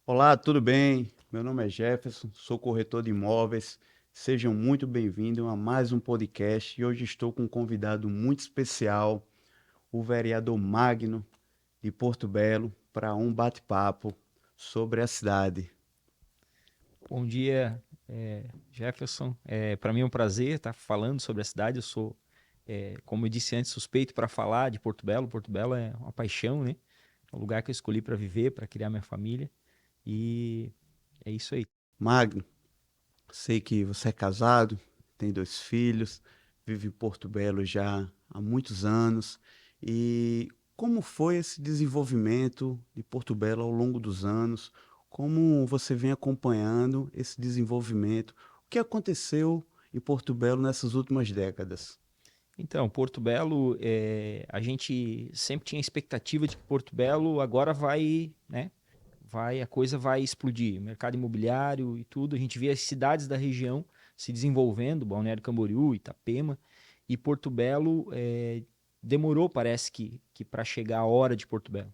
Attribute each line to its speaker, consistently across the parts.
Speaker 1: Olá, tudo bem? Meu nome é Jefferson, sou corretor de imóveis. Sejam muito bem-vindos a mais um podcast e hoje estou com um convidado muito especial, o vereador Magno de Porto Belo, para um bate-papo sobre a cidade.
Speaker 2: Bom dia, Jefferson. Para mim é um prazer estar falando sobre a cidade. Eu sou, como eu disse antes, suspeito para falar de Porto Belo. Porto Belo é uma paixão, né? É um lugar que eu escolhi para viver, para criar minha família. E é isso aí.
Speaker 1: Magno, sei que você é casado, tem dois filhos, vive em Porto Belo já há muitos anos. E como foi esse desenvolvimento de Porto Belo ao longo dos anos? Como você vem acompanhando esse desenvolvimento? O que aconteceu em Porto Belo nessas últimas décadas?
Speaker 2: Então, Porto Belo, a gente sempre tinha a expectativa de que Porto Belo agora vai, né? A coisa vai explodir. Mercado imobiliário e tudo. A gente vê as cidades da região se desenvolvendo, Balneário Camboriú, Itapema, e Porto Belo demorou, parece que para chegar a hora de Porto Belo.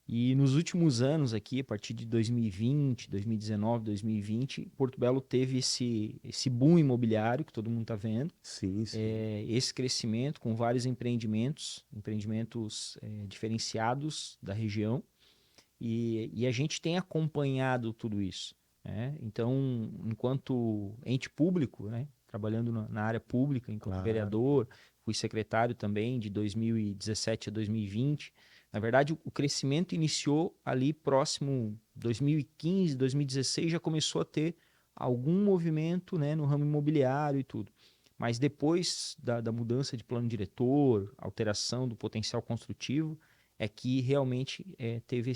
Speaker 2: E nos últimos anos aqui, a partir de 2020, 2019, 2020, Porto Belo teve esse boom imobiliário que todo mundo está vendo,
Speaker 1: Sim, sim,
Speaker 2: esse crescimento com vários empreendimentos diferenciados da região, e a gente tem acompanhado tudo isso, né? Então, enquanto ente público, né, trabalhando na área pública, enquanto
Speaker 1: claro.
Speaker 2: vereador, fui secretário também de 2017 a 2020. Na verdade, o crescimento iniciou ali próximo 2015, 2016, já começou a ter algum movimento, né, no ramo imobiliário e tudo. Mas depois da mudança de plano diretor, alteração do potencial construtivo, é que realmente teve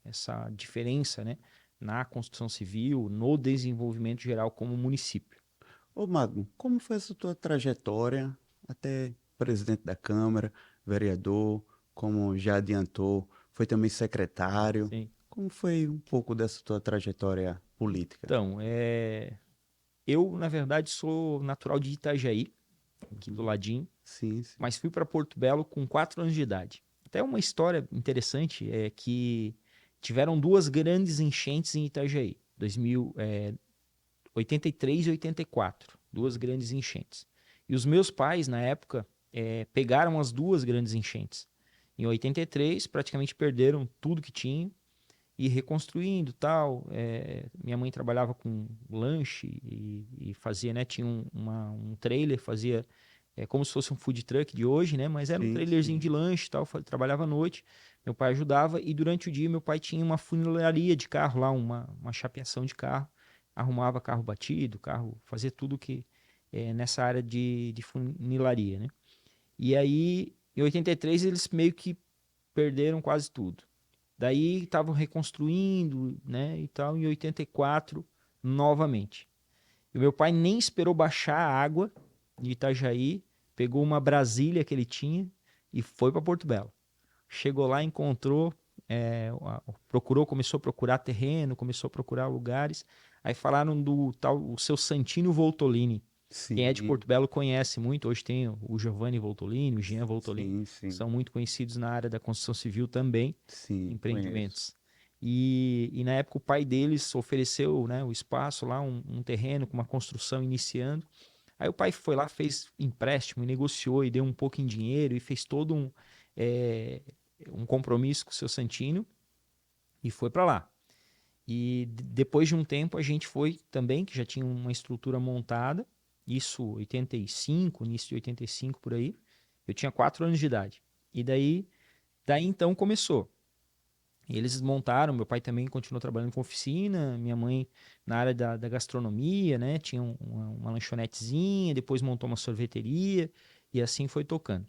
Speaker 2: essa diferença, né, na construção civil, no desenvolvimento geral como município.
Speaker 1: Ô Magno, como foi essa tua trajetória até presidente da Câmara, vereador, como já adiantou, foi também secretário?
Speaker 2: Sim.
Speaker 1: Como foi um pouco dessa tua trajetória política?
Speaker 2: Então, eu, na verdade, sou natural de Itajaí, aqui do
Speaker 1: Uhum.
Speaker 2: ladinho,
Speaker 1: Sim, sim.
Speaker 2: mas fui para Porto Belo com 4 anos de idade. Até uma história interessante é que tiveram duas grandes enchentes em Itajaí, 83 e 84, duas grandes enchentes. E os meus pais, na época, pegaram as duas grandes enchentes. Em 83, praticamente perderam tudo que tinham e reconstruindo tal. Minha mãe trabalhava com lanche e fazia, né? Tinha um trailer, fazia como se fosse um food truck de hoje, né? Mas era um
Speaker 1: Sim,
Speaker 2: trailerzinho
Speaker 1: sim.
Speaker 2: de lanche e tal. Trabalhava à noite. Meu pai ajudava e durante o dia meu pai tinha uma funilaria de carro lá, uma chapeação de carro. Arrumava carro batido, carro, fazia tudo que nessa área de funilaria, né? E aí, em 83, eles meio que perderam quase tudo. Daí estavam reconstruindo, né, e tal, em 84, novamente. E o meu pai nem esperou baixar a água de Itajaí, pegou uma Brasília que ele tinha e foi para Porto Belo. Chegou lá, encontrou, começou a procurar terreno, começou a procurar lugares. Aí falaram do tal, o seu Santino Voltolini. Quem é de
Speaker 1: Sim,
Speaker 2: Porto Belo conhece muito. Hoje tem o Giovanni Voltolini, o Jean Voltolini,
Speaker 1: sim, sim.
Speaker 2: são muito conhecidos na área da construção civil também,
Speaker 1: Sim, conheço.
Speaker 2: empreendimentos. E na época o pai deles ofereceu, né, o espaço lá, um terreno com uma construção iniciando. Aí o pai foi lá, fez empréstimo e negociou e deu um pouco em dinheiro e fez todo eh, um compromisso com o seu Santino e foi para lá. E depois de um tempo a gente foi também, que já tinha uma estrutura montada, isso 85, início de 85 por aí. Eu tinha 4 anos de idade. E daí então começou. Eles montaram, meu pai também continuou trabalhando com oficina, minha mãe na área da gastronomia, né? Tinha uma lanchonetezinha, depois montou uma sorveteria e assim foi tocando.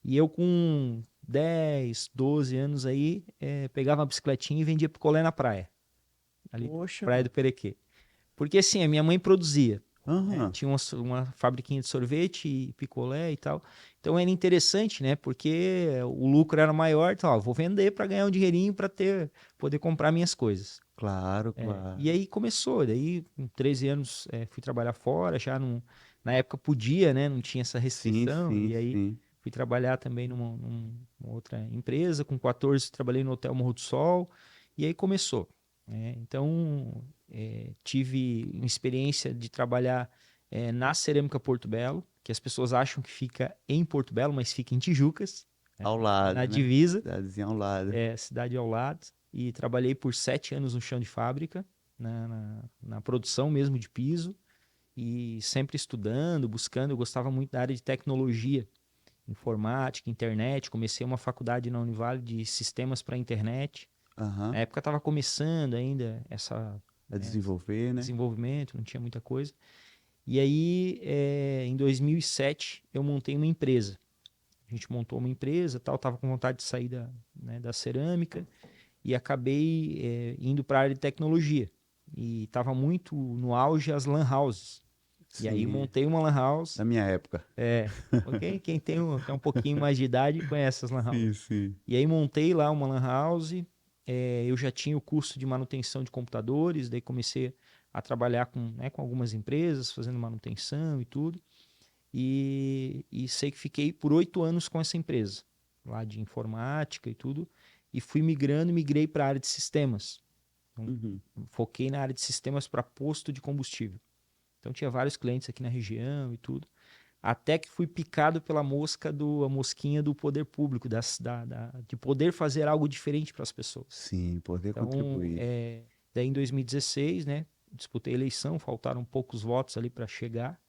Speaker 2: E eu com 10, 12 anos aí, pegava uma bicicletinha e vendia picolé na praia, ali,
Speaker 1: Poxa,
Speaker 2: Praia do Perequê. Porque assim, a minha mãe produzia.
Speaker 1: aham,
Speaker 2: Tinha uma fabriquinha de sorvete e picolé e tal. Então era interessante, né? Porque o lucro era maior, então, ó, vou vender para ganhar um dinheirinho para poder comprar minhas coisas.
Speaker 1: claro,
Speaker 2: E
Speaker 1: claro.
Speaker 2: aí começou, daí com 13 anos fui trabalhar fora, na época podia, né? Não tinha essa
Speaker 1: Sim,
Speaker 2: restrição,
Speaker 1: sim,
Speaker 2: e aí
Speaker 1: sim.
Speaker 2: fui trabalhar também numa outra empresa, com 14 trabalhei no Hotel Morro do Sol, e aí começou. né? Então, tive uma experiência de trabalhar na Cerâmica Porto Belo, que as pessoas acham que fica em Porto Belo, mas fica em Tijucas, né?
Speaker 1: Ao
Speaker 2: É na
Speaker 1: lado, né?
Speaker 2: divisa,
Speaker 1: Cidadezinha ao lado.
Speaker 2: cidade ao lado. E trabalhei por 7 anos no chão de fábrica, na produção mesmo de piso, e sempre estudando, buscando. Eu gostava muito da área de tecnologia, informática, internet. Comecei uma faculdade na Univale de sistemas para internet. Na
Speaker 1: Aham.
Speaker 2: época estava começando ainda
Speaker 1: A
Speaker 2: né,
Speaker 1: desenvolver, né?
Speaker 2: desenvolvimento, não tinha muita coisa. E aí, em 2007, eu montei uma empresa. A gente montou uma empresa, tal, estava com vontade de sair da cerâmica e acabei indo para a área de tecnologia. E estava muito no auge as lan houses. E aí
Speaker 1: Sim,
Speaker 2: montei uma lan house.
Speaker 1: da minha época.
Speaker 2: Quem tem um pouquinho mais de idade conhece as lan
Speaker 1: Sim,
Speaker 2: houses.
Speaker 1: sim.
Speaker 2: E aí montei lá uma lan house. Eu já tinha o curso de manutenção de computadores, daí comecei a trabalhar com algumas empresas, fazendo manutenção e tudo. E sei que fiquei por 8 anos com essa empresa, lá de informática e tudo. E fui migrei para a área de sistemas. Então,
Speaker 1: Uhum.
Speaker 2: foquei na área de sistemas para posto de combustível. Então tinha vários clientes aqui na região e tudo. Até que fui picado pela a mosquinha do poder público, de poder fazer algo diferente para as pessoas.
Speaker 1: Sim, poder
Speaker 2: Então,
Speaker 1: contribuir.
Speaker 2: daí em 2016, né, disputei a eleição, faltaram poucos votos ali para chegar.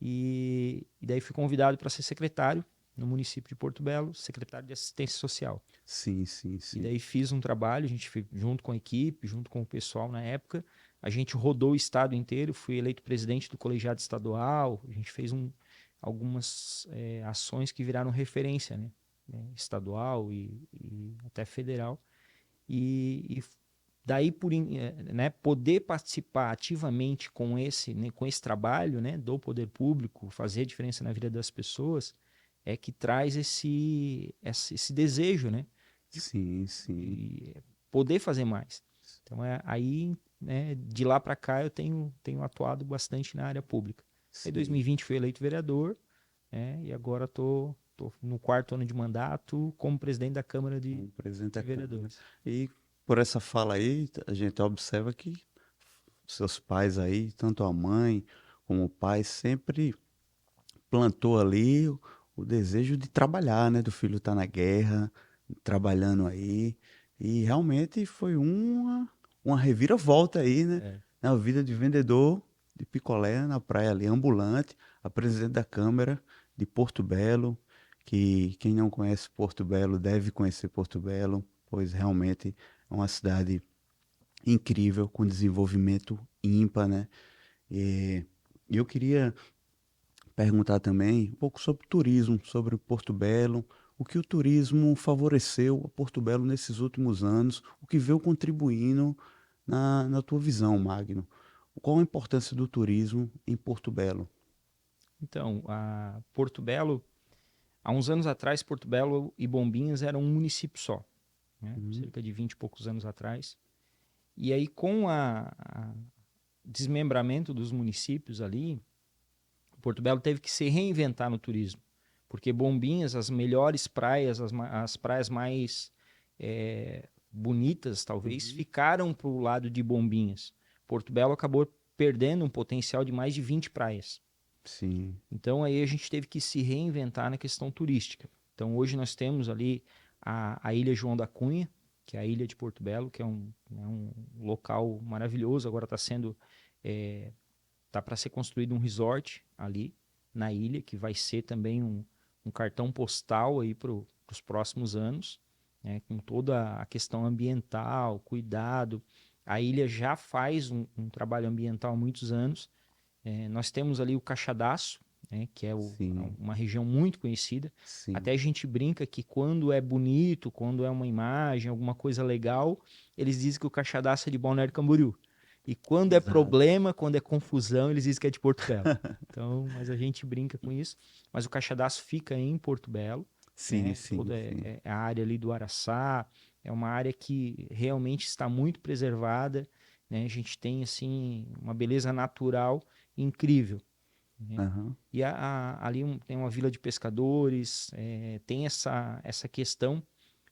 Speaker 2: E daí fui convidado para ser secretário no município de Porto Belo, secretário de assistência social.
Speaker 1: Sim, sim,
Speaker 2: E
Speaker 1: sim.
Speaker 2: daí fiz um trabalho, a gente fez, junto com a equipe, junto com o pessoal na época, a gente rodou o estado inteiro, fui eleito presidente do colegiado estadual, a gente fez algumas ações que viraram referência, né, estadual e até federal. E daí, né, poder participar ativamente com esse trabalho, né, do poder público, fazer a diferença na vida das pessoas, é que traz esse desejo, né, de,
Speaker 1: Sim, sim.
Speaker 2: de poder fazer mais. Então, aí, né, de lá para cá, eu tenho atuado bastante na área pública. Em
Speaker 1: Sim.
Speaker 2: 2020 fui eleito vereador, né, e agora tô no 4º ano de mandato como presidente da Câmara
Speaker 1: Como presidente
Speaker 2: de
Speaker 1: da Câmara.
Speaker 2: Vereadores.
Speaker 1: E por essa fala aí, a gente observa que seus pais aí, tanto a mãe como o pai, sempre plantou ali o desejo de trabalhar, né? Do filho estar na guerra, trabalhando aí. E realmente foi uma reviravolta aí, né?
Speaker 2: É.
Speaker 1: Na vida de vendedor de picolé na praia ali, ambulante, a presidente da Câmara de Porto Belo, que quem não conhece Porto Belo deve conhecer Porto Belo, pois realmente é uma cidade incrível, com desenvolvimento ímpar, né? E eu queria perguntar também um pouco sobre turismo, sobre Porto Belo, o que o turismo favoreceu a Porto Belo nesses últimos anos, o que veio contribuindo na tua visão, Magno. Qual a importância do turismo em Porto Belo?
Speaker 2: Então, a Porto Belo, há uns anos atrás, Porto Belo e Bombinhas eram um município só, né?
Speaker 1: Uhum.
Speaker 2: Cerca de 20 e poucos anos atrás. E aí, com o desmembramento dos municípios ali, Porto Belo teve que se reinventar no turismo. Porque Bombinhas, as melhores praias, as praias mais bonitas, talvez,
Speaker 1: Uhum.
Speaker 2: ficaram para o lado de Bombinhas. Porto Belo acabou perdendo um potencial de mais de 20 praias.
Speaker 1: Sim.
Speaker 2: Então aí a gente teve que se reinventar na questão turística. Então hoje nós temos ali a Ilha João da Cunha, que é a ilha de Porto Belo, que é um local maravilhoso. Agora tá para ser construído um resort ali na ilha, que vai ser também um cartão postal aí para os próximos anos, né, com toda a questão ambiental, cuidado. A ilha já faz um trabalho ambiental há muitos anos. Nós temos ali o Caixadaço, né, que é
Speaker 1: Sim.
Speaker 2: uma região muito conhecida.
Speaker 1: Sim.
Speaker 2: Até a gente brinca que quando é bonito, quando é uma imagem, alguma coisa legal, eles dizem que o Caixadaço é de Balneário Camboriú. E quando é
Speaker 1: Exato.
Speaker 2: problema, quando é confusão, eles dizem que é de Porto Belo. Então, mas a gente brinca com isso. Mas o Caixadaço fica em Porto Belo,
Speaker 1: Sim,
Speaker 2: né?
Speaker 1: sim,
Speaker 2: Toda
Speaker 1: sim.
Speaker 2: a área ali do Araçá é uma área que realmente está muito preservada, né? A gente tem assim uma beleza natural incrível, né?
Speaker 1: Aham.
Speaker 2: E ali tem uma vila de pescadores, tem essa questão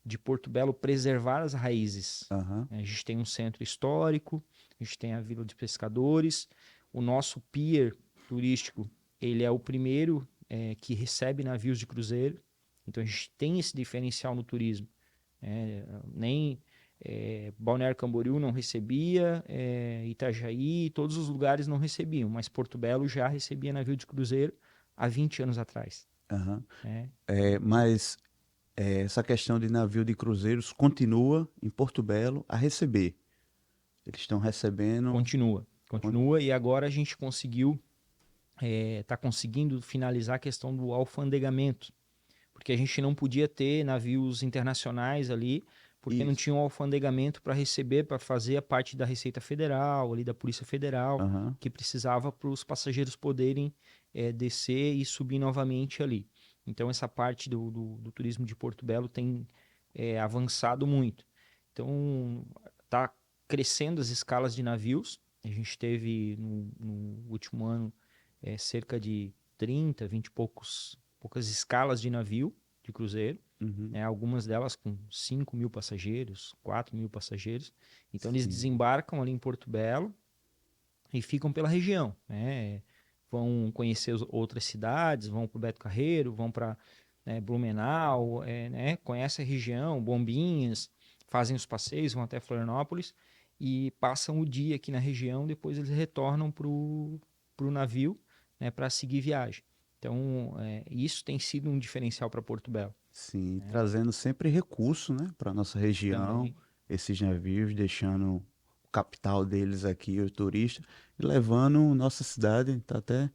Speaker 2: de Porto Belo preservar as raízes.
Speaker 1: Aham.
Speaker 2: A gente tem um centro histórico, a gente tem a Vila de Pescadores, o nosso pier turístico, ele é o primeiro que recebe navios de cruzeiro, então a gente tem esse diferencial no turismo. Nem Balneário Camboriú não recebia, Itajaí, todos os lugares não recebiam, mas Porto Belo já recebia navio de cruzeiro há 20 anos atrás.
Speaker 1: Aham.
Speaker 2: Né?
Speaker 1: Mas essa questão de navio de cruzeiros continua em Porto Belo a receber. Eles estão recebendo.
Speaker 2: Continua,
Speaker 1: con-
Speaker 2: continua, e agora a gente está conseguindo finalizar a questão do alfandegamento, porque a gente não podia ter navios internacionais ali, porque não
Speaker 1: Isso.
Speaker 2: tinha um alfandegamento para receber, para fazer a parte da Receita Federal, ali da Polícia Federal,
Speaker 1: Aham.
Speaker 2: que precisava para os passageiros poderem descer e subir novamente ali. Então, essa parte do turismo de Porto Belo tem avançado muito. Então, está crescendo as escalas de navios. A gente teve no último ano cerca de 30, 20 e poucas escalas de navio, de cruzeiro,
Speaker 1: Uhum.
Speaker 2: né? Algumas delas com 5.000 passageiros, 4.000 passageiros. Então eles
Speaker 1: Sim.
Speaker 2: desembarcam ali em Porto Belo e ficam pela região, né? Vão conhecer outras cidades, vão para o Beto Carreiro, vão para Blumenau, né? Conhecem a região, Bombinhas, fazem os passeios, vão até Florianópolis e passam o dia aqui na região, depois eles retornam para o navio, né, para seguir viagem. Então, isso tem sido um diferencial para Porto Belo.
Speaker 1: Sim.
Speaker 2: Né?
Speaker 1: Trazendo sempre recurso, né, para nossa região,
Speaker 2: Também,
Speaker 1: esses navios, deixando o capital deles aqui, o turista, e levando nossa cidade. Tá até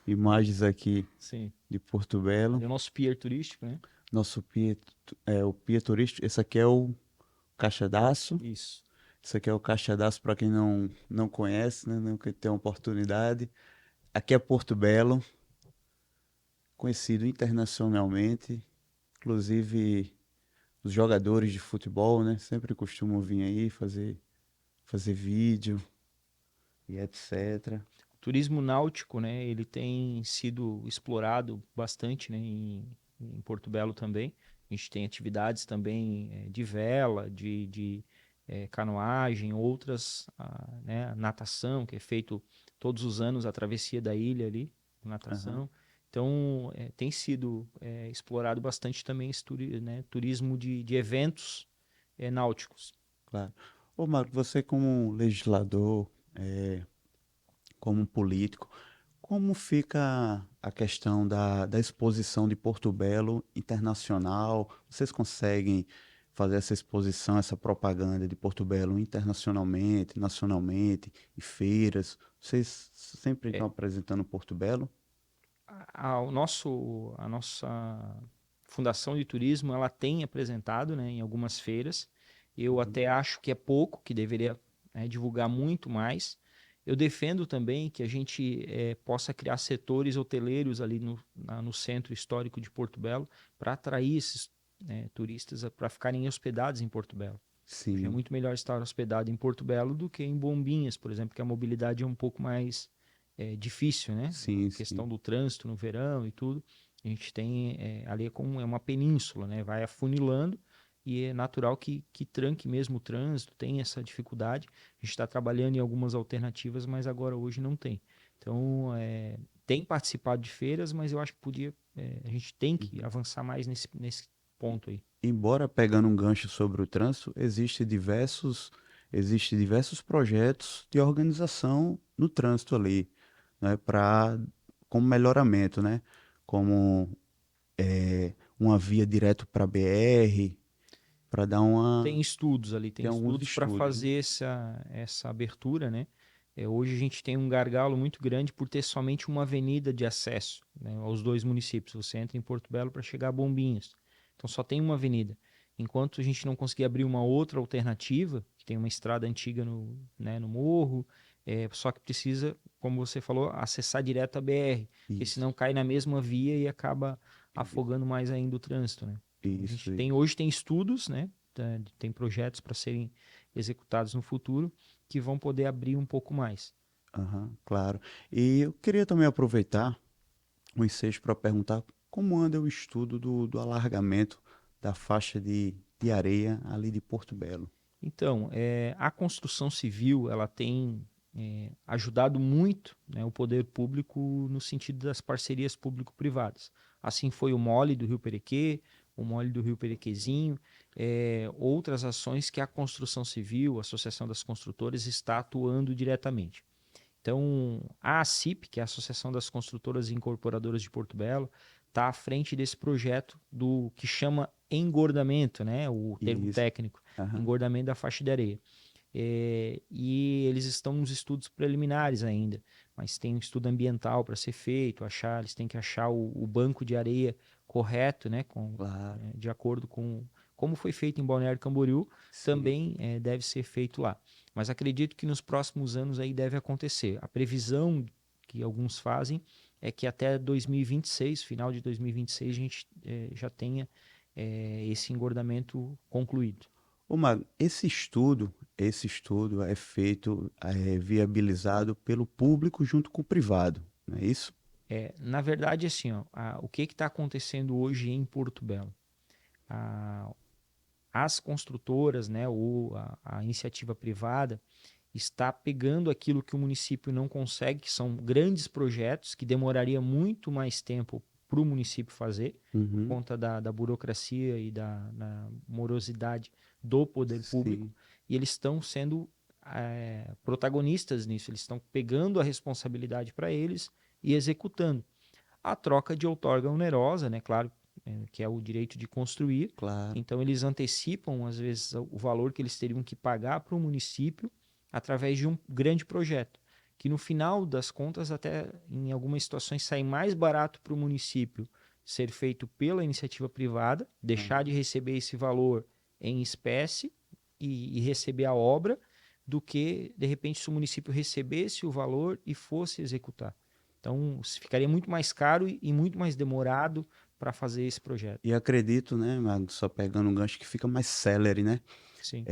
Speaker 1: imagens aqui
Speaker 2: sim.
Speaker 1: de Porto Belo.
Speaker 2: Ali é o nosso pier turístico, né?
Speaker 1: Nosso pia, o pia turístico. Esse aqui é o Caixadaço.
Speaker 2: Isso.
Speaker 1: Esse aqui é o Caixadaço para quem não conhece, né? Nunca tem a oportunidade. Aqui é Porto Belo, conhecido internacionalmente. Inclusive, os jogadores de futebol, né? Sempre costumam vir aí fazer vídeo e etc.
Speaker 2: O turismo náutico, né? Ele tem sido explorado bastante, né? Em Porto Belo também. A gente tem atividades também de vela, de canoagem, outras, né? Natação, que é feito todos os anos a travessia da ilha ali,
Speaker 1: Aham,
Speaker 2: natação. Então, tem sido explorado bastante também esse né? Turismo de eventos náuticos.
Speaker 1: claro. Ô, Marco, você como legislador, como político, como fica a questão da exposição de Porto Belo internacional? Vocês conseguem fazer essa exposição, essa propaganda de Porto Belo internacionalmente, nacionalmente, em feiras? Vocês sempre estão
Speaker 2: É,
Speaker 1: apresentando Porto Belo?
Speaker 2: a nossa Fundação de Turismo, ela tem apresentado, né, em algumas feiras. Eu
Speaker 1: Uhum.
Speaker 2: até acho que é pouco, que deveria, divulgar muito mais. Eu defendo também que a gente possa criar setores hoteleiros ali no centro histórico de Porto Belo para atrair esses turistas para ficarem hospedados em Porto Belo. Hoje é
Speaker 1: Sim,
Speaker 2: muito melhor estar hospedado em Porto Belo do que em Bombinhas, por exemplo, que a mobilidade é um pouco mais difícil, né?
Speaker 1: sim,
Speaker 2: A
Speaker 1: sim.
Speaker 2: questão do trânsito no verão e tudo. A gente tem ali é uma península, né? Vai afunilando e é natural que tranque mesmo o trânsito, tem essa dificuldade. A gente está trabalhando em algumas alternativas, mas agora hoje não tem. Então, tem participado de feiras, mas eu acho que a gente tem que
Speaker 1: Uhum.
Speaker 2: avançar mais nesse ponto aí.
Speaker 1: Embora pegando um gancho sobre o trânsito, existe diversos projetos de organização no trânsito ali, né, para como melhoramento, né, como uma via direto para BR, para dar
Speaker 2: Tem estudos ali, tem
Speaker 1: tem alguns
Speaker 2: estudos para
Speaker 1: estudos, né?
Speaker 2: fazer essa abertura, né? Hoje a gente tem um gargalo muito grande por ter somente uma avenida de acesso, né, aos dois municípios. Você entra em Porto Belo para chegar a Bombinhas. Então só tem uma avenida. Enquanto a gente não conseguir abrir uma outra alternativa, que tem uma estrada antiga no morro, só que precisa, como você falou, acessar direto a BR, porque
Speaker 1: Isso,
Speaker 2: senão cai na mesma via e acaba afogando mais ainda o trânsito, né? Então,
Speaker 1: isso,
Speaker 2: hoje tem estudos, né? Tem projetos para serem executados no futuro que vão poder abrir um pouco mais.
Speaker 1: aham, claro. E eu queria também aproveitar o ensejo para perguntar como anda o estudo do alargamento da faixa de areia ali de Porto Belo?
Speaker 2: Então, a construção civil ela tem ajudado muito, né, o poder público no sentido das parcerias público-privadas. Assim foi o MOLE do Rio Perequê, o MOLE do Rio Perequezinho, outras ações que a construção civil, a Associação das Construtoras, está atuando diretamente. Então, a ACIP, que é a Associação das Construtoras e Incorporadoras de Porto Belo, está à frente desse projeto do que chama engordamento, né? O termo
Speaker 1: Isso.
Speaker 2: técnico,
Speaker 1: Aham.
Speaker 2: engordamento da faixa de areia. E eles estão nos estudos preliminares ainda, mas tem um estudo ambiental para ser feito, eles têm que achar o banco de areia correto, né?
Speaker 1: Claro.
Speaker 2: De acordo com como foi feito em Balneário Camboriú,
Speaker 1: Sim.
Speaker 2: também deve ser feito lá. Mas acredito que nos próximos anos aí deve acontecer. A previsão que alguns fazem é que até 2026, final de 2026, a gente já tenha esse engordamento concluído.
Speaker 1: Ô, Magno, esse estudo é feito, viabilizado pelo público junto com o privado, não é isso?
Speaker 2: Na verdade, assim, ó, o que está acontecendo hoje em Porto Belo? A- as construtoras, né, ou a iniciativa privada, está pegando aquilo que o município não consegue, que são grandes projetos que demoraria muito mais tempo para o município fazer, por
Speaker 1: Uhum.
Speaker 2: conta da burocracia e da morosidade do poder público,
Speaker 1: Sim,
Speaker 2: e eles estão sendo protagonistas nisso, eles estão pegando a responsabilidade para eles e executando. A troca de outorga onerosa, né, claro, que é o direito de construir,
Speaker 1: claro.
Speaker 2: então eles antecipam, às vezes, o valor que eles teriam que pagar para o município através de um grande projeto, que no final das contas, até em algumas situações, sai mais barato para o município ser feito pela iniciativa privada, deixar de
Speaker 1: Aham.
Speaker 2: receber esse valor em espécie e receber a obra, do que, de repente, se o município recebesse o valor e fosse executar. Então, ficaria muito mais caro e muito mais demorado para fazer esse projeto.
Speaker 1: E acredito, né, Magno, só pegando um gancho que fica mais célere, né?
Speaker 2: Sim.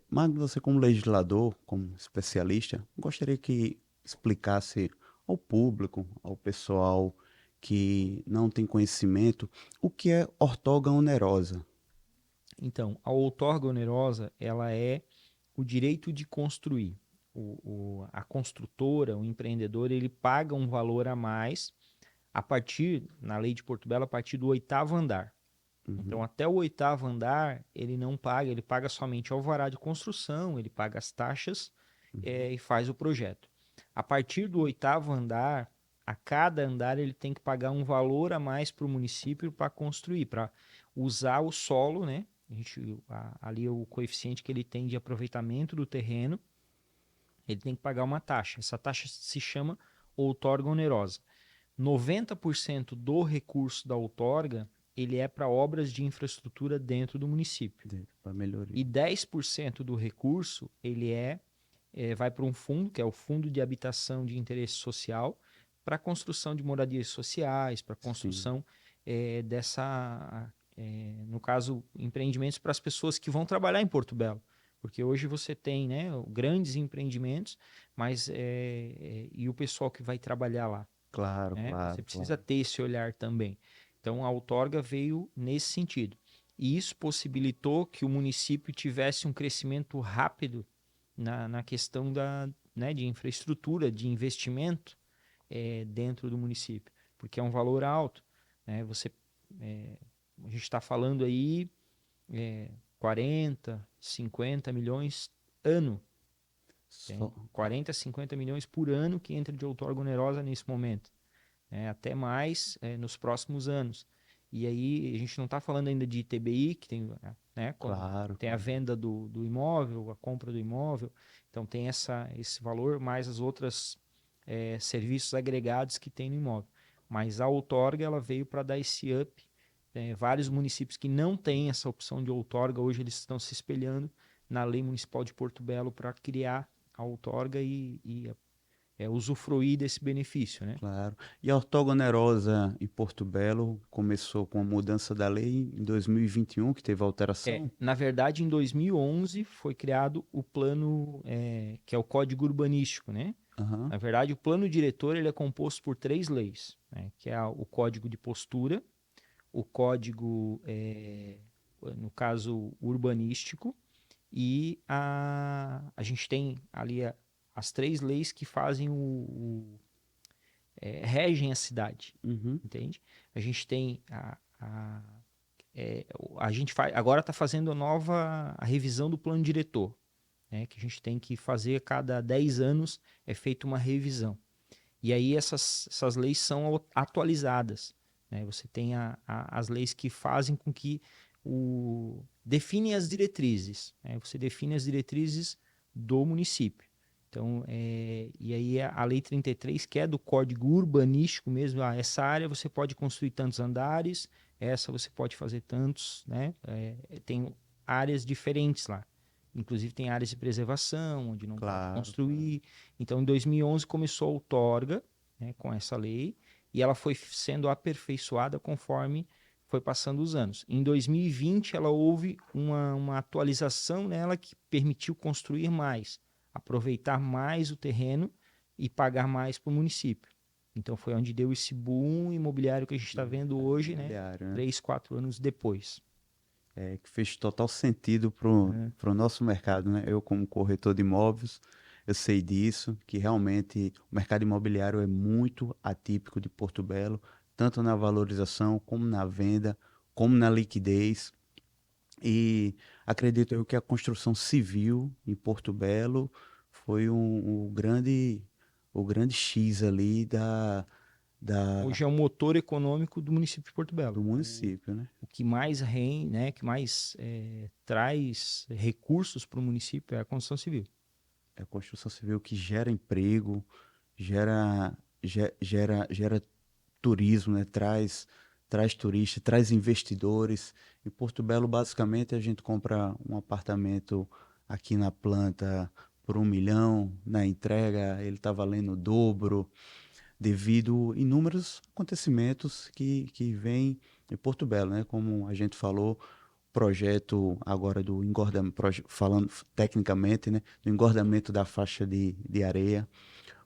Speaker 1: Magno, você como legislador, como especialista, gostaria que explicasse ao público, ao pessoal que não tem conhecimento, o que é ortoga onerosa.
Speaker 2: Então, a outorga onerosa, ela é o direito de construir. A construtora, o empreendedor, ele paga um valor a mais a partir, na lei de Porto Belo, a partir do oitavo andar. Então,
Speaker 1: Uhum.
Speaker 2: até o oitavo andar, ele não paga, ele paga somente alvará de construção, ele paga as taxas
Speaker 1: Uhum.
Speaker 2: e faz o projeto. A partir do oitavo andar, a cada andar ele tem que pagar um valor a mais para o município para construir, para usar o solo, né? Ali é o coeficiente que ele tem de aproveitamento do terreno, ele tem que pagar uma taxa. Essa taxa se chama outorga onerosa. 90% do recurso da outorga ele é para obras de infraestrutura dentro do município.
Speaker 1: Para melhoria.
Speaker 2: E 10% do recurso ele vai para um fundo, que é o Fundo de Habitação de Interesse Social, para a construção de moradias sociais, para a
Speaker 1: Sim,
Speaker 2: construção no caso, empreendimentos para as pessoas que vão trabalhar em Porto Belo. Porque hoje você tem, né, grandes empreendimentos, mas e o pessoal que vai trabalhar lá,
Speaker 1: claro,
Speaker 2: né? Você
Speaker 1: claro,
Speaker 2: precisa
Speaker 1: claro.
Speaker 2: ter esse olhar também. Então, a outorga veio nesse sentido. E isso possibilitou que o município tivesse um crescimento rápido na questão né, de infraestrutura, de investimento dentro do município, porque é um valor alto. Né? É, a gente está falando aí 40, 50 milhões ano.
Speaker 1: Só,
Speaker 2: Tem 40, 50 milhões por ano que entra de outorga onerosa nesse momento, até mais nos próximos anos. E aí a gente não está falando ainda de ITBI, que tem, né, quando
Speaker 1: claro,
Speaker 2: tem a
Speaker 1: claro.
Speaker 2: venda do imóvel, a compra do imóvel, então tem esse valor mais as outras serviços agregados que tem no imóvel. Mas a outorga ela veio para dar esse up. Vários municípios que não têm essa opção de outorga, hoje eles estão se espelhando na lei municipal de Porto Belo para criar a outorga e usufruir desse benefício, né?
Speaker 1: Claro. E a ortogonerosa em Porto Belo começou com a mudança da lei em 2021, que teve alteração?
Speaker 2: Na verdade, em 2011 foi criado o plano, que é o Código Urbanístico, né?
Speaker 1: Aham.
Speaker 2: Na verdade, o plano diretor ele é composto por três leis, né? Que é o Código de Postura, o Código no caso urbanístico, e a gente tem ali as 3 leis que fazem regem a cidade,
Speaker 1: Uhum.
Speaker 2: entende? A gente tem a gente agora está fazendo a revisão do plano diretor, né? Que a gente tem que fazer a cada 10 anos é feita uma revisão. E aí essas leis são atualizadas, né? Você tem as leis que fazem com que definem as diretrizes, né? Você define as diretrizes do município. Então, e aí a Lei 33, que é do Código Urbanístico mesmo, essa área você pode construir tantos andares, essa você pode fazer tantos, né? Tem áreas diferentes lá. Inclusive tem áreas de preservação, onde não pode
Speaker 1: Claro, claro.
Speaker 2: construir. Então, em 2011 começou a outorga, né, com essa lei, e ela foi sendo aperfeiçoada conforme foi passando os anos. Em 2020, ela houve uma atualização nela que permitiu construir mais, aproveitar mais o terreno e pagar mais para o município. Então, foi onde deu esse boom imobiliário que a gente está
Speaker 1: No
Speaker 2: vendo
Speaker 1: mercado
Speaker 2: hoje, né,
Speaker 1: imobiliário, né?
Speaker 2: 3, 4 anos depois.
Speaker 1: Que fez total sentido pro nosso mercado, né? Eu, como corretor de imóveis, eu sei disso, que realmente o mercado imobiliário é muito atípico de Porto Belo, tanto na valorização, como na venda, como na liquidez. E acredito eu que a construção civil em Porto Belo foi o grande X ali
Speaker 2: Hoje
Speaker 1: da,
Speaker 2: é o motor econômico do município de Porto Belo.
Speaker 1: do município, né?
Speaker 2: O que mais né, que mais traz recursos para o município é a construção civil.
Speaker 1: É a construção civil que gera emprego, gera turismo, né? Traz turistas, traz investidores. Em Porto Belo, basicamente, a gente compra um apartamento aqui na planta por 1 milhão, na entrega ele está valendo o dobro, devido a inúmeros acontecimentos que vêm em Porto Belo, né? Como a gente falou, projeto agora do engordamento, falando tecnicamente, né, do engordamento da faixa de areia.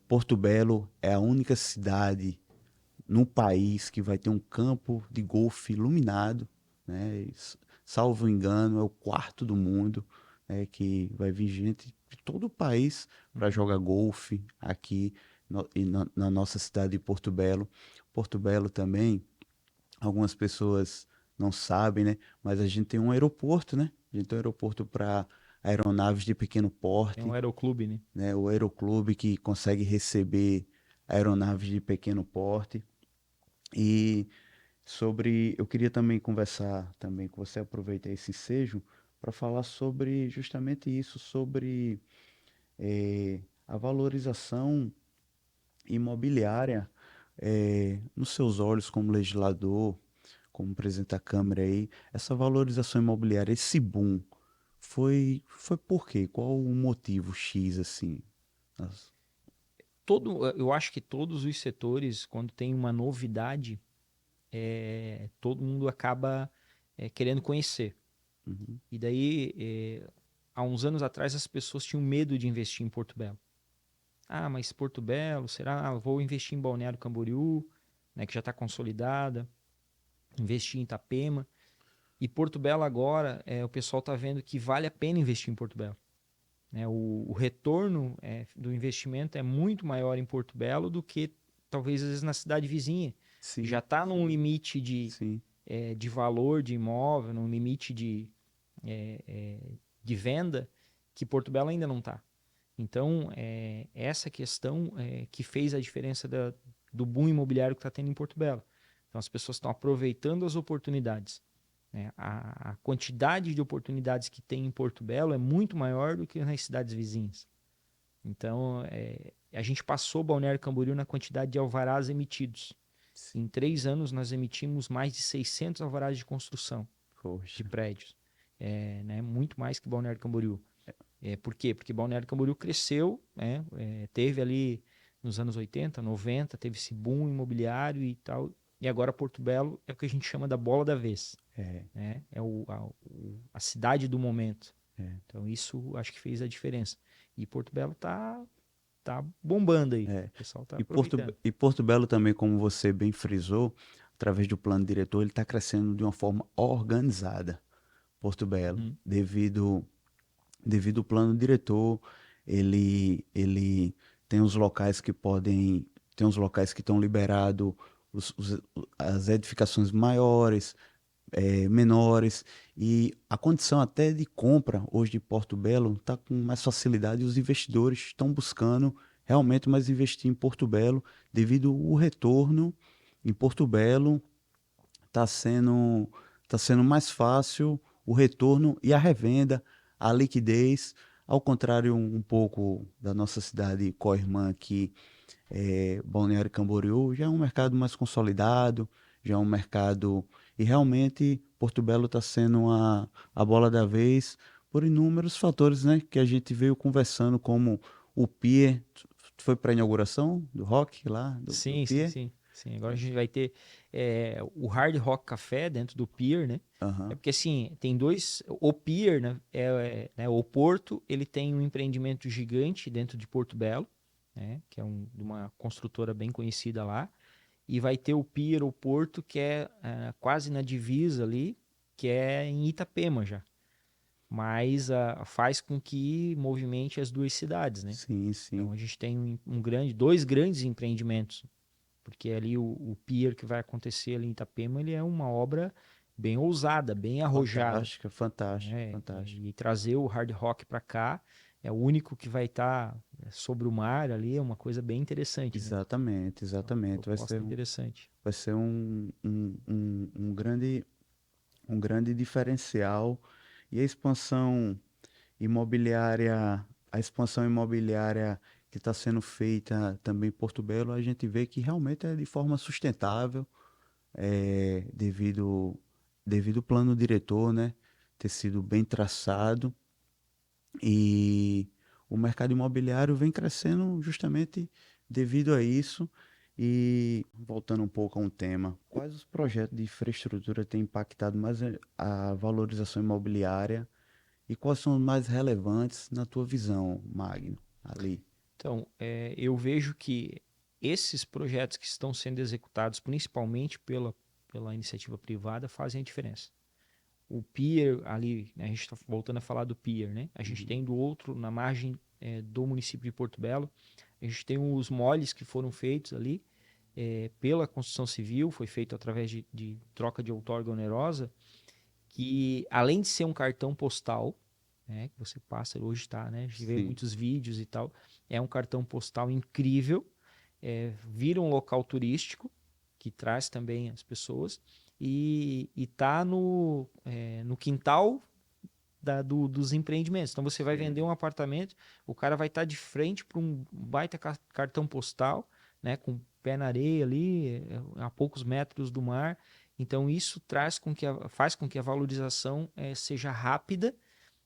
Speaker 1: Porto Belo é a única cidade no país que vai ter um campo de golfe iluminado, né? Salvo engano, é o quarto do mundo, né, que vai vir gente de todo o país para
Speaker 2: Uhum.
Speaker 1: jogar golfe aqui na nossa cidade de Porto Belo. Porto Belo também, algumas pessoas não sabem, né? Mas a gente tem um aeroporto, né? A gente tem um aeroporto para aeronaves de pequeno
Speaker 2: É um
Speaker 1: porte,
Speaker 2: aeroclube, né?
Speaker 1: né? O Aeroclube que consegue receber aeronaves de pequeno porte. E eu queria também conversar também com você, aproveitar esse ensejo para falar sobre justamente isso, sobre a valorização imobiliária nos seus olhos como legislador, como presidente da Câmara aí, essa valorização imobiliária, esse boom, foi por quê? Qual o motivo X, assim? As-
Speaker 2: Eu acho que todos os setores, quando tem uma novidade, todo mundo acaba querendo conhecer.
Speaker 1: Uhum.
Speaker 2: E daí, há uns anos atrás, as pessoas tinham medo de investir em Porto Belo. Ah, mas Porto Belo, será? Ah, vou investir em Balneário Camboriú, né, que já está consolidada, investir em Itapema. E Porto Belo agora, o pessoal está vendo que vale a pena investir em Porto Belo, né? O retorno do investimento é muito maior em Porto Belo do que talvez às vezes na cidade vizinha, que já
Speaker 1: Sim,
Speaker 2: está num limite
Speaker 1: sim,
Speaker 2: de valor de imóvel, num limite de venda, que Porto Belo ainda não está. Então, essa questão que fez a diferença do boom imobiliário que está tendo em Porto Belo. Então, as pessoas estão aproveitando as oportunidades, né? A quantidade de oportunidades que tem em Porto Belo é muito maior do que nas cidades vizinhas. Então, a gente passou Balneário Camboriú na quantidade de alvarás emitidos. Em
Speaker 1: sim.
Speaker 2: 3 anos, nós emitimos mais de 600 alvarás de construção de
Speaker 1: Poxa.
Speaker 2: prédios. Né? Muito mais que Balneário Camboriú. Por quê? Porque Balneário Camboriú cresceu, né? Teve ali nos anos 80, 90, teve esse boom imobiliário e tal. E agora Porto Belo é o que a gente chama da bola da vez,
Speaker 1: É,
Speaker 2: né? É a cidade do momento.
Speaker 1: é,
Speaker 2: Então isso acho que fez a diferença. E Porto Belo tá bombando aí.
Speaker 1: é.
Speaker 2: O pessoal tá aproveitando.
Speaker 1: E Porto Belo também, como você bem frisou, através do plano diretor, ele está crescendo de uma forma organizada. Porto Belo,
Speaker 2: Uhum.
Speaker 1: devido ao plano diretor, ele tem os locais que podem, tem os locais que estão liberados, as edificações maiores, menores, e a condição até de compra hoje de Porto Belo está com mais facilidade e os investidores estão buscando realmente mais investir em Porto Belo devido ao retorno em Porto Belo está sendo, tá sendo mais fácil o retorno e a revenda, a liquidez, ao contrário um pouco da nossa cidade co-irmã aqui, Balneário Camboriú, já é um mercado mais consolidado, já é um mercado. E realmente Porto Belo está sendo a bola da vez por inúmeros fatores, né? Que a gente veio conversando, como o Pier. Tu foi para a inauguração do Rock lá, do
Speaker 2: Sim, sim,
Speaker 1: Pier?
Speaker 2: sim, sim. Agora a gente vai ter o Hard Rock Café dentro do Pier, né? É
Speaker 1: Aham,
Speaker 2: porque assim, tem dois. O Pier, né? Né, o Porto, ele tem um empreendimento gigante dentro de Porto Belo, né? Que é de uma construtora bem conhecida lá. E vai ter o Pier, o Porto, que é quase na divisa ali, que é em Itapema já. Mas faz com que movimente as duas cidades, né?
Speaker 1: sim, sim.
Speaker 2: Então a gente tem dois grandes empreendimentos, porque ali o pier que vai acontecer ali em Itapema, ele é uma obra bem ousada, bem arrojada,
Speaker 1: Fantástica, fantástica,
Speaker 2: né?
Speaker 1: fantástica.
Speaker 2: E trazer o hard rock para cá é o único que vai estar sobre o mar ali, é uma coisa bem interessante, né?
Speaker 1: Exatamente,
Speaker 2: É uma
Speaker 1: exatamente.
Speaker 2: proposta interessante.
Speaker 1: Vai ser um grande diferencial. E imobiliária, a expansão imobiliária que está sendo feita também em Porto Belo, a gente vê que realmente é de forma sustentável, devido, devido ao plano diretor, né, ter sido bem traçado. E o mercado imobiliário vem crescendo justamente devido a isso. E voltando um pouco a um tema, quais os projetos de infraestrutura têm impactado mais a valorização imobiliária e quais são os mais relevantes na tua visão, Magno, ali?
Speaker 2: Então, eu vejo que esses projetos que estão sendo executados principalmente pela iniciativa privada fazem a diferença. O pier ali, né, a gente está voltando a falar do pier, né? A gente
Speaker 1: Uhum.
Speaker 2: tem do outro, na margem do município de Porto Belo, a gente tem os moles que foram feitos ali pela construção civil, foi feito através de troca de outorga onerosa, que além de ser um cartão postal, né, que você passa, hoje está, né? A gente vê
Speaker 1: Sim,
Speaker 2: muitos vídeos e tal, é um cartão postal incrível, vira um local turístico, que traz também as pessoas, e tá no quintal dos empreendimentos. Então você vai
Speaker 1: sim.
Speaker 2: vender um apartamento, o cara vai estar de frente para um baita cartão postal, né, com o pé na areia ali, a poucos metros do mar. Então isso faz com que a valorização seja rápida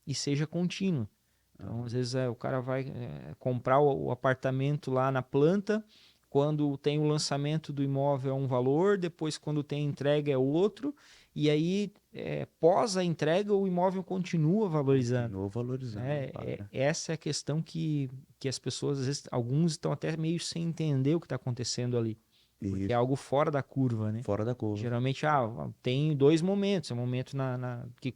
Speaker 2: e seja contínua. Então, às
Speaker 1: Aham.
Speaker 2: vezes, o cara vai comprar o apartamento lá na planta, quando tem o lançamento do imóvel é um valor, depois, quando tem entrega, é outro, e aí, pós a entrega, o imóvel continua valorizando.
Speaker 1: Continuou valorizando,
Speaker 2: Né?
Speaker 1: claro.
Speaker 2: Essa é a questão que as pessoas, às vezes, alguns estão até meio sem entender o que está acontecendo ali, porque é
Speaker 1: Isso,
Speaker 2: algo fora da curva, né?
Speaker 1: fora da curva.
Speaker 2: Geralmente, tem dois momentos. É o momento que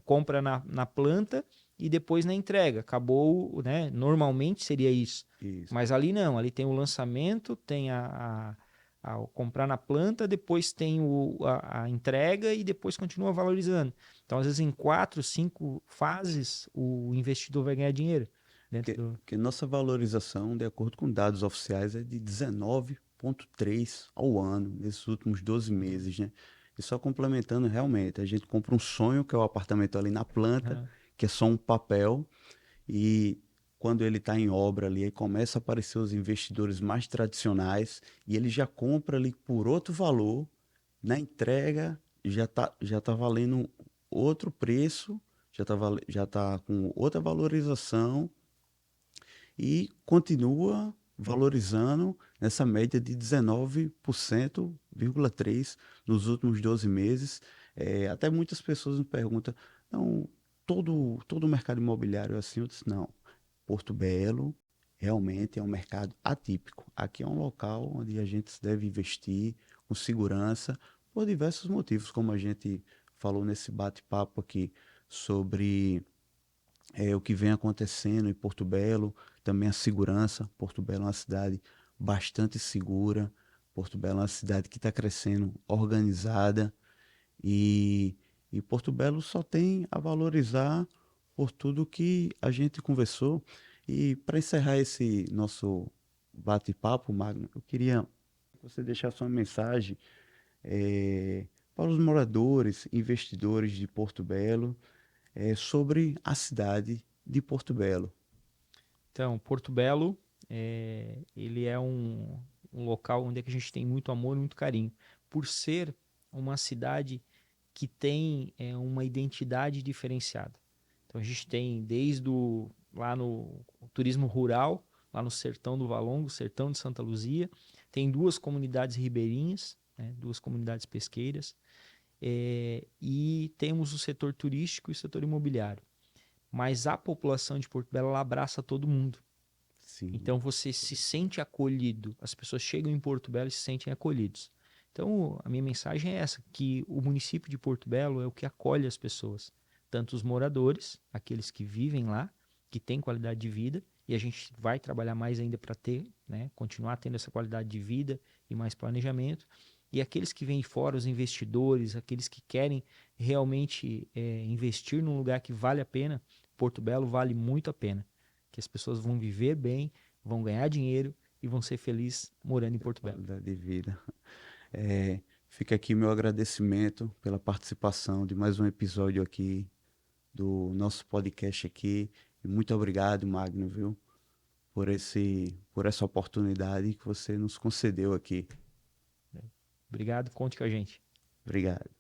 Speaker 2: compra na planta e depois na entrega. Acabou, né? Normalmente seria isso.
Speaker 1: Isso,
Speaker 2: Mas ali não. Ali tem o lançamento, tem o comprar na planta, depois tem a entrega e depois continua valorizando. Então, às vezes, em 4, 5 fases, o investidor vai ganhar dinheiro dentro do.
Speaker 1: que nossa valorização, de acordo com dados oficiais, é de 19,3 ao ano, nesses últimos 12 meses, né? E só complementando, realmente, a gente compra um sonho, que é o apartamento ali na planta,
Speaker 2: Aham.
Speaker 1: que é só um papel, e quando ele está em obra ali, aí começa a aparecer os investidores mais tradicionais, e ele já compra ali por outro valor, na entrega já tá valendo outro preço, já tá com outra valorização, e continua valorizando nessa média de 19,3% nos últimos 12 meses. Até muitas pessoas me perguntam, não, todo o mercado imobiliário é assim? Eu disse, não, Porto Belo realmente é um mercado atípico. Aqui é um local onde a gente deve investir com segurança por diversos motivos, como a gente falou nesse bate-papo aqui sobre o que vem acontecendo em Porto Belo, também a segurança. Porto Belo é uma cidade bastante segura. Porto Belo é uma cidade que está crescendo, organizada, e, e Porto Belo só tem a valorizar por tudo que a gente conversou. E para encerrar esse nosso bate-papo, Magno, eu queria que você deixasse uma mensagem eh, para os moradores, investidores de Porto Belo, sobre a cidade de Porto Belo.
Speaker 2: Então, Porto Belo, ele é um local onde é que a gente tem muito amor e muito carinho, por ser uma cidade que tem uma identidade diferenciada. Então, a gente tem lá no turismo rural, lá no Sertão do Valongo, Sertão de Santa Luzia, tem duas comunidades ribeirinhas, né, duas comunidades pesqueiras, e temos o setor turístico e o setor imobiliário. Mas a população de Porto Belo ela abraça todo mundo.
Speaker 1: Sim,
Speaker 2: Então você se sente acolhido. As pessoas chegam em Porto Belo e se sentem acolhidos. Então a minha mensagem é essa, que o município de Porto Belo é o que acolhe as pessoas, tanto os moradores, aqueles que vivem lá, que têm qualidade de vida, e a gente vai trabalhar mais ainda para ter, né, continuar tendo essa qualidade de vida e mais planejamento, e aqueles que vêm de fora, os investidores, aqueles que querem realmente investir num lugar que vale a pena. Porto Belo vale muito a pena, que as pessoas vão viver bem, vão ganhar dinheiro e vão ser felizes morando em Porto Belo.
Speaker 1: qualidade de vida. É, fica aqui meu agradecimento pela participação de mais um episódio aqui do nosso podcast aqui. E muito obrigado, Magno, viu, por essa oportunidade que você nos concedeu aqui.
Speaker 2: Obrigado, conte com a gente.
Speaker 1: Obrigado.